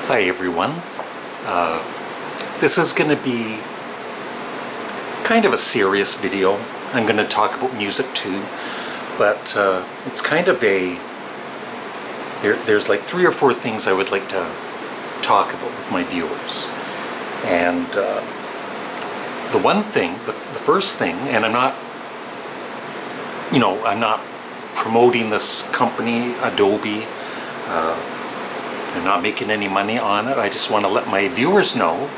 Hi everyone. This is going to be kind of a serious video. I'm going to talk about music too, but it's kind of there's like 3 or 4 things I would like to talk about with my viewers. And the first thing, and I'm not promoting this company, Adobe. I'm not making any money on it. I just want to let my viewers know,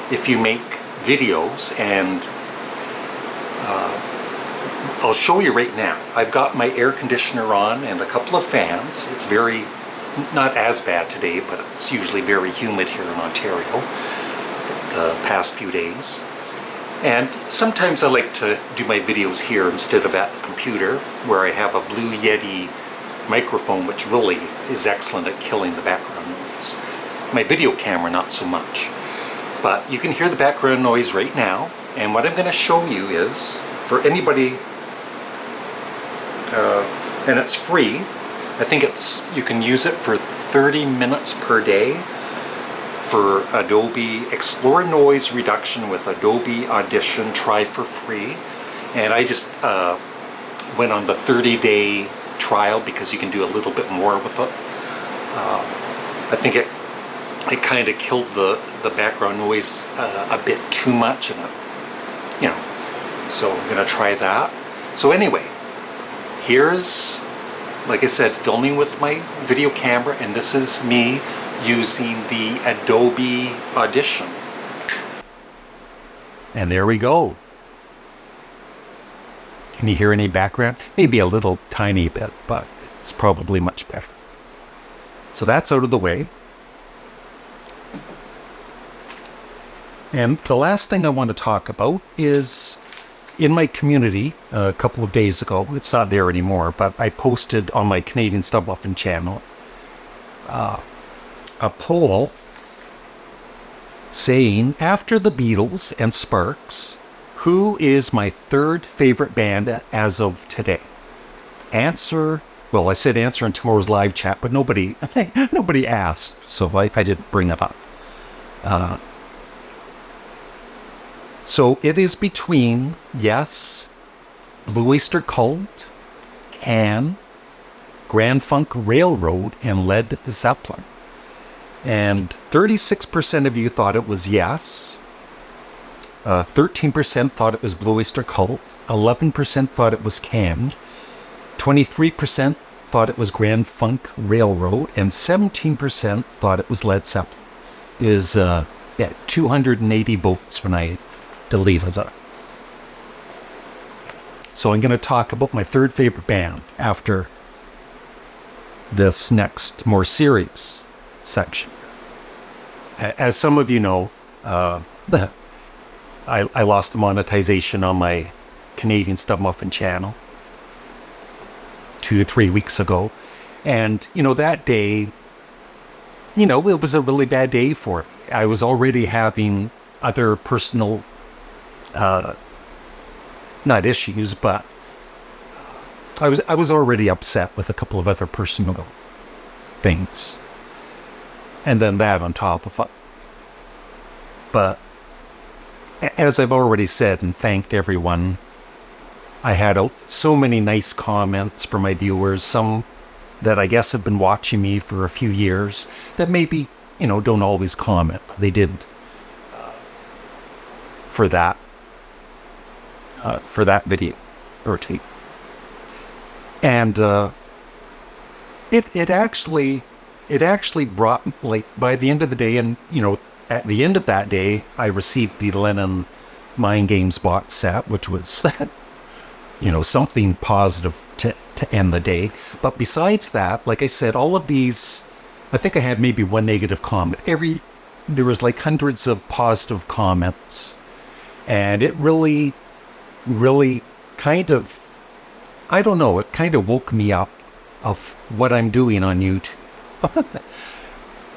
if you make videos, and I'll show you right now. I've got my air conditioner on and a couple of fans. It's not as bad today, but it's usually very humid here in Ontario the past few days. And sometimes I like to do my videos here instead of at the computer, where I have a Blue Yeti microphone, which really is excellent at killing the background noise. My video camera, not so much. But you can hear the background noise right now, and what I'm going to show you is, for anybody, and it's free. I think you can use it for 30 minutes per day for Adobe Explore Noise Reduction with Adobe Audition. Try for free. And I just went on the 30-day trial because you can do a little bit more with it. I think it kind of killed the background noise a bit too much, and so I'm gonna try that. So anyway, here's, like I said, filming with my video camera, and this is me using the Adobe Audition. And there we go. Can you hear any background? Maybe a little tiny bit, but it's probably much better. So that's out of the way. And the last thing I want to talk about is, in my community a couple of days ago, it's not there anymore, but I posted on my Canadian Studmuffin channel a poll saying, after the Beatles and Sparks, who is my 3rd favorite band as of today? Answer. Well, I said answer in tomorrow's live chat, but nobody asked, so I didn't bring it up. So it is between Yes, Blue Oyster Cult, Can, Grand Funk Railroad, and Led Zeppelin. And 36% of you thought it was Yes. 13% thought it was Blue Oyster Cult. 11% thought it was Can. 23% thought it was Grand Funk Railroad, and 17% thought it was Led Zeppelin. Is 280 votes when I deleted it. So I'm going to talk about my 3rd favorite band after this next more serious section. As some of you know, I lost the monetization on my Canadian Studmuffin channel 2 to 3 weeks ago. And, that day, it was a really bad day for me. I was already having other personal, not issues, but I was already upset with a couple of other personal things. And then that on top of it. But as I've already said and thanked everyone, I had so many nice comments from my viewers, some that I guess have been watching me for a few years, that maybe, don't always comment, but they did for that video or tape. And it actually brought, like, by the end of the day, and at the end of that day, I received the Lennon Mind Games box set, which was something positive to end the day. But besides that, like I said, all of these, I think I had maybe one negative comment. There was like hundreds of positive comments, and it really kind of, I don't know, it kind of woke me up of what I'm doing on YouTube.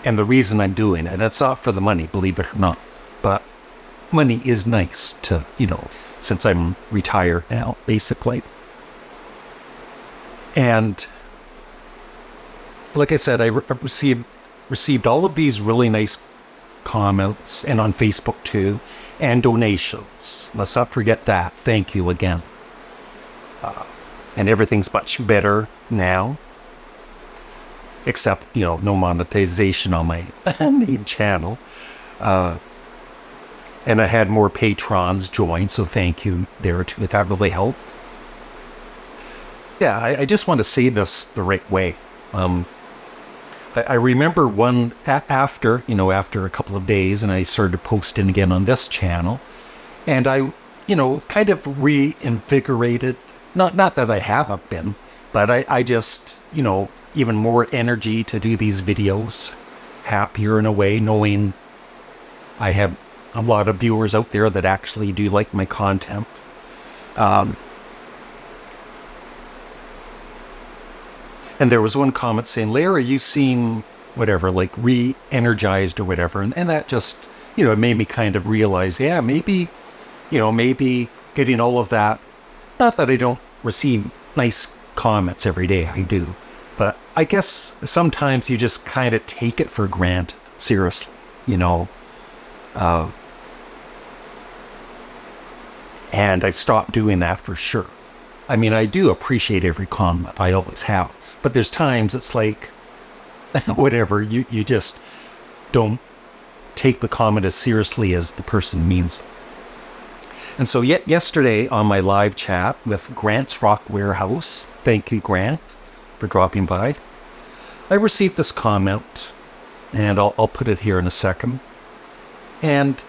And the reason I'm doing it, and it's not for the money, believe it or not, but money is nice to, since I'm retired now, basically. And like I said, I received received all of these really nice comments, and on Facebook too, and donations. Let's not forget that. Thank you again. And everything's much better now. Except, no monetization on my main channel. And I had more patrons join, so thank you there too. That really helped. Yeah, I just want to say this the right way. I remember after a couple of days, and I started posting again on this channel, and I, kind of reinvigorated. Not that I haven't been, but I just, even more energy to do these videos, happier in a way, knowing I have a lot of viewers out there that actually do like my content. And there was one comment saying, Larry, you seem whatever, like re-energized or whatever. And that just, it made me kind of realize, yeah, maybe getting all of that. Not that I don't receive nice comments every day, I do. But I guess sometimes you just kind of take it for granted, seriously, and I've stopped doing that for sure. I mean, I do appreciate every comment, I always have. But there's times it's like, whatever, you just don't take the comment as seriously as the person means it. And so yesterday on my live chat with Grant's Rock Warehouse, thank you, Grant, for dropping by, I received this comment, and I'll put it here in a second. And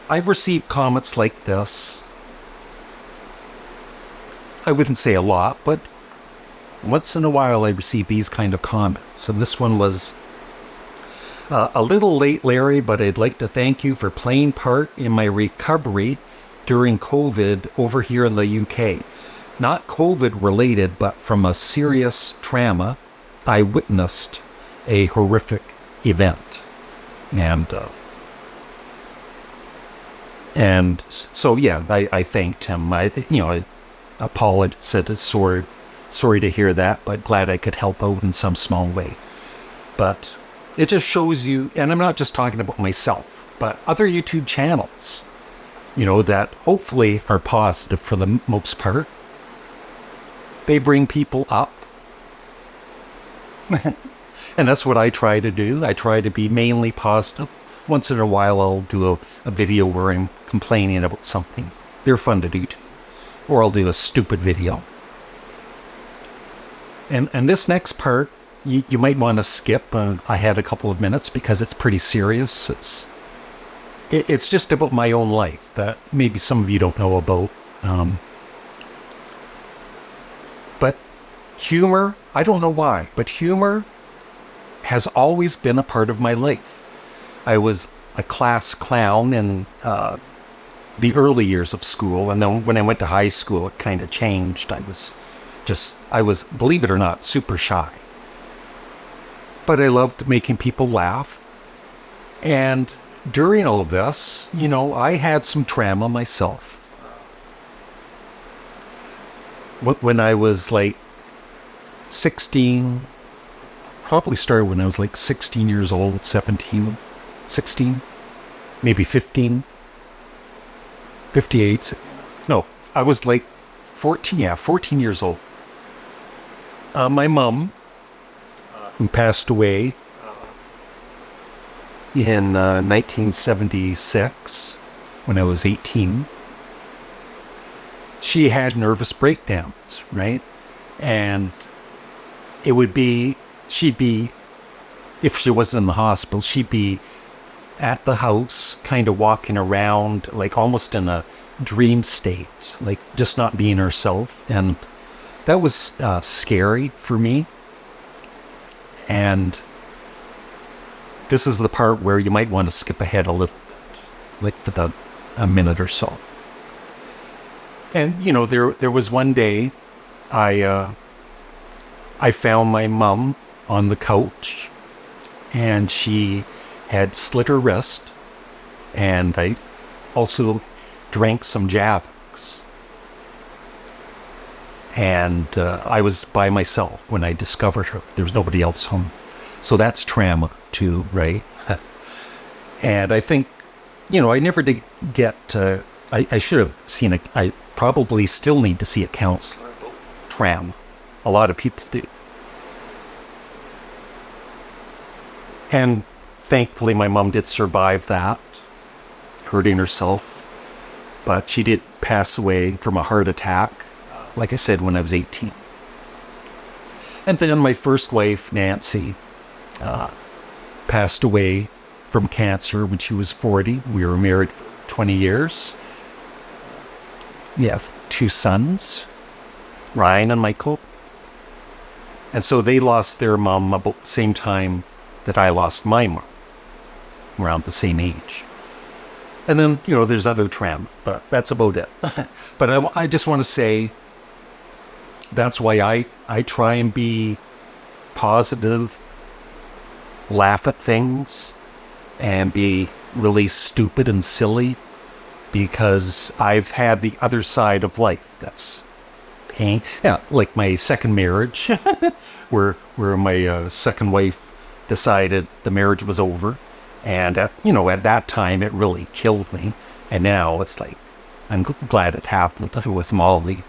I've received comments like this. I wouldn't say a lot, but once in a while I receive these kind of comments. And this one was, a little late, Larry, but I'd like to thank you for playing part in my recovery during COVID over here in the UK. Not COVID related, but from a serious trauma. I witnessed a horrific event. And so, yeah, I thanked him. I apologized, said sorry to hear that, but glad I could help out in some small way. But it just shows you, and I'm not just talking about myself, but other YouTube channels, that hopefully are positive for the most part. They bring people up. And that's what I try to do. I try to be mainly positive. Once in a while I'll do a video where I'm complaining about something. They're fun to do too. Or I'll do a stupid video. And this next part, you might want to skip. I had a couple of minutes because it's pretty serious. It's just about my own life that maybe some of you don't know about. But humor, I don't know why, but humor has always been a part of my life. I was a class clown in the early years of school, and then when I went to high school, it kind of changed. I was, believe it or not, super shy. But I loved making people laugh. And during all of this, I had some trauma myself. When I was like 16, probably started when I was like 16 years old, 17, 16, maybe 15, 58. No, I was like 14 years old. My mom, who passed away in 1976, when I was 18, she had nervous breakdowns, right? And it would be, if she wasn't in the hospital, she'd be at the house, kind of walking around, like almost in a dream state, like just not being herself. And that was scary for me. And this is the part where you might want to skip ahead a little bit, like for a minute or so. And, there was one day I found my mom on the couch, and she had slit her wrist, and I also drank some Javix. And I was by myself when I discovered her. There was nobody else home. So that's trauma too, right? And I think, I never did get, I should have seen I probably still need to see a counselor about trauma. A lot of people do. And thankfully my mom did survive that, hurting herself. But she did pass away from a heart attack, like I said, when I was 18. And then my first wife, Nancy, passed away from cancer when she was 40. We were married for 20 years. We have 2 sons, Ryan and Michael. And so they lost their mom about the same time that I lost my mom, around the same age. And then, there's other trauma, but that's about it. But I just want to say, that's why I try and be positive, laugh at things, and be really stupid and silly, because I've had the other side of life. That's pain. Yeah, like my second marriage, where my second wife decided the marriage was over. And, at that time, it really killed me. And now it's like, I'm glad it happened with Molly.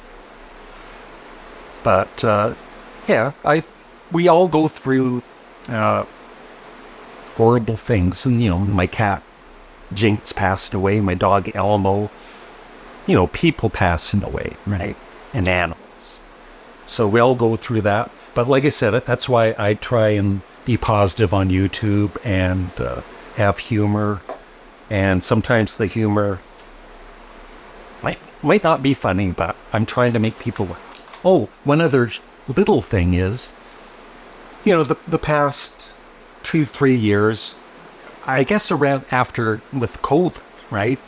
But, we all go through horrible things. And, my cat, Jinx, passed away. My dog, Elmo. People passing away, right? And animals. So we all go through that. But like I said, that's why I try and be positive on YouTube and have humor. And sometimes the humor might not be funny, but I'm trying to make people laugh. Oh, one other little thing is, the past 2-3 years, I guess around after with COVID, right?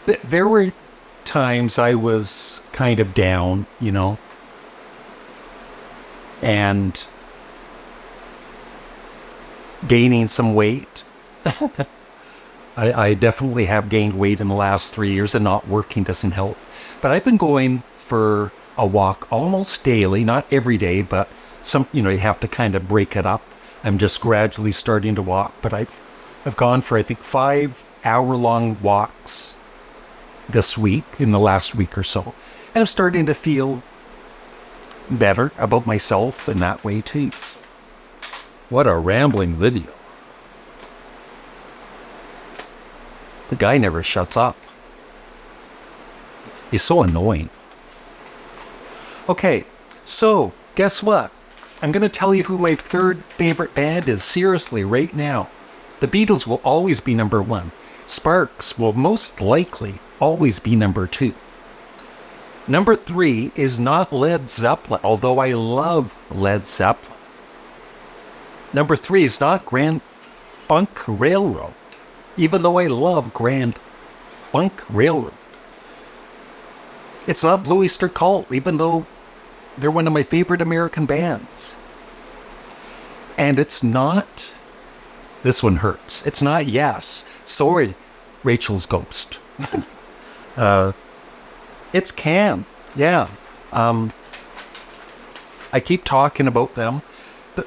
There were times I was kind of down, and gaining some weight. I definitely have gained weight in the last 3 years, and not working doesn't help. But I've been going for a walk almost daily, not every day, but you have to kind of break it up. I'm just gradually starting to walk, but I've gone for, I think, 5-hour-long walks this week, in the last week or so. And I'm starting to feel better about myself in that way too. What a rambling video. The guy never shuts up. He's so annoying. Okay, so guess what? I'm going to tell you who my third favorite band is, seriously, right now. The Beatles will always be number 1. Sparks will most likely always be number 2. Number 3 is not Led Zeppelin, although I love Led Zeppelin. Number 3 is not Grand Funk Railroad, even though I love Grand Funk Railroad. It's not Blue Oyster Cult, even though they're one of my favorite American bands. And it's not, this one hurts, it's not Yes. Sorry, Rachel's Ghost. It's Can, yeah. I keep talking about them.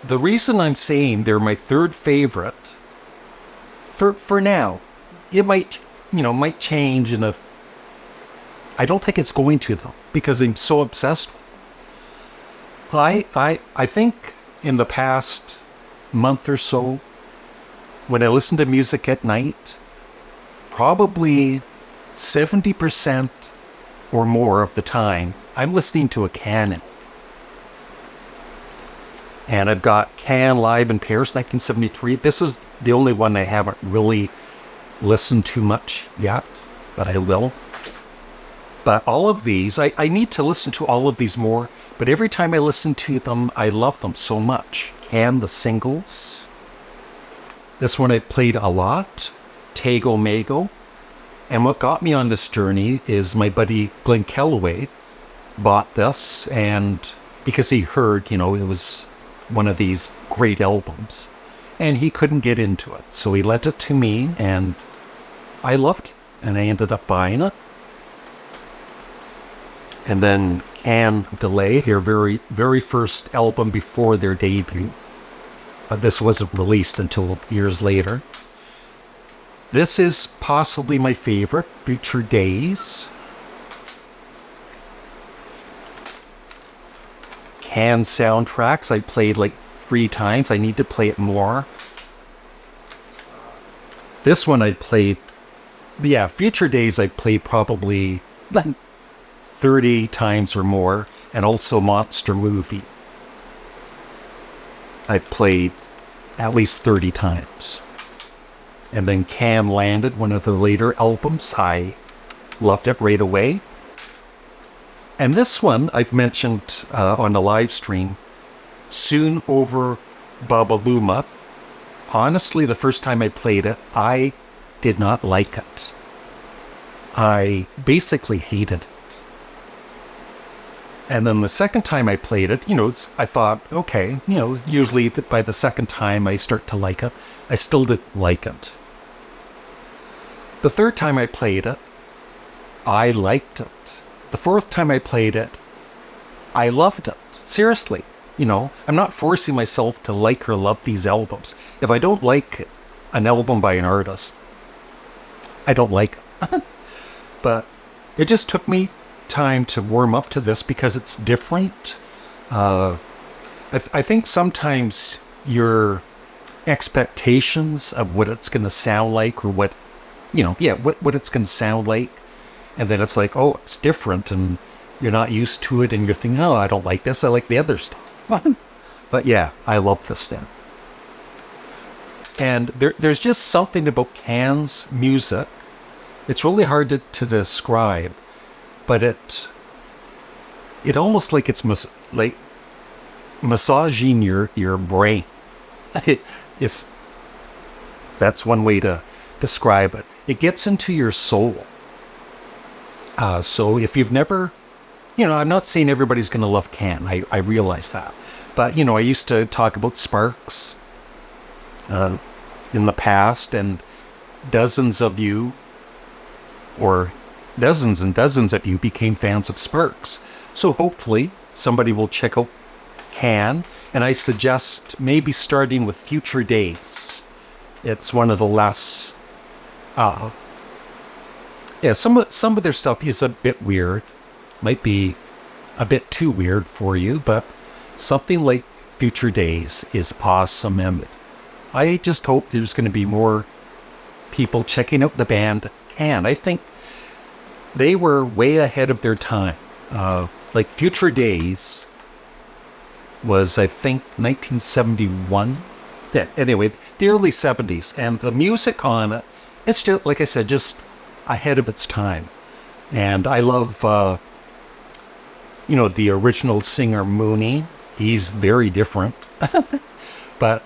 The reason I'm saying they're my third favorite, for now, it might change in I don't think it's going to though, because I'm so obsessed with them. I think in the past month or so, when I listen to music at night, probably 70% or more of the time, I'm listening to a Can. And I've got Can live in Paris, 1973. This is the only one I haven't really listened to much yet, but I will. But all of these, I need to listen to all of these more, but every time I listen to them, I love them so much. Can, the singles. This one I played a lot, Tago Mago. And what got me on this journey is my buddy Glenn Kellaway bought this, and because he heard, it was one of these great albums, and he couldn't get into it. So he lent it to me, and I loved it, and I ended up buying it. And then Can Delay, their very, very first album before their debut. This wasn't released until years later. This is possibly my favorite, Future Days. Can soundtracks, I played like 3 times. I need to play it more. This one I played, yeah, Future Days I played probably 30 times or more. And also Monster Movie. I played at least 30 times. And then Can Landed, one of the later albums. I loved it right away. And this one I've mentioned on the live stream, Soon Over Babaluma. Honestly, the first time I played it, I did not like it. I basically hated it. And then the second time I played it, I thought, okay, usually by the second time I start to like it. I still didn't like it. The third time I played it, I liked it. The fourth time I played it, I loved it. Seriously, I'm not forcing myself to like or love these albums. If I don't like an album by an artist, I don't like it. But it just took me time to warm up to this because it's different. I think sometimes your expectations of what it's going to sound like, or what it's going to sound like, and then it's like, oh, it's different, and you're not used to it, and you're thinking, oh, I don't like this, I like the other stuff. But yeah, I love this stuff. And there's just something about Can's music. It's really hard to describe, but it almost like it's like massaging your brain, if that's one way to describe it. It gets into your soul. So if you've never, I'm not saying everybody's going to love Can. I realize that. But, I used to talk about Sparks in the past, and dozens and dozens of you became fans of Sparks. So hopefully somebody will check out Can, and I suggest maybe starting with Future Days. It's one of the less, some of their stuff is a bit weird, might be a bit too weird for you, but something like Future Days is awesome, and I just hope there's going to be more people checking out the band Can. I think they were way ahead of their time. Like Future Days was, I think, 1971. Yeah, anyway, the early 70s. And the music on it, it's just, like I said, just ahead of its time. And I love, the original singer Mooney. He's very different. But,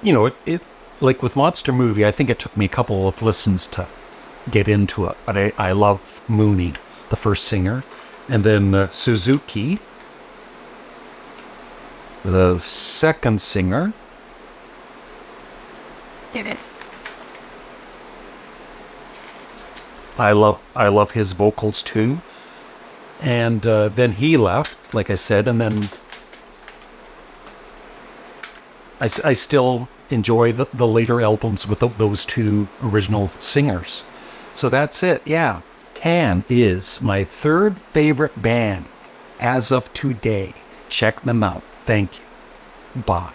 it like with Monster Movie, I think it took me a couple of listens to get into it. But I love Mooney, the first singer. And then Suzuki, the second singer. I love his vocals too. And then he left, like I said, and then I still enjoy the later albums with those two original singers. So that's it. Yeah, Can is my third favorite band as of today. Check them out. Thank you. Bye.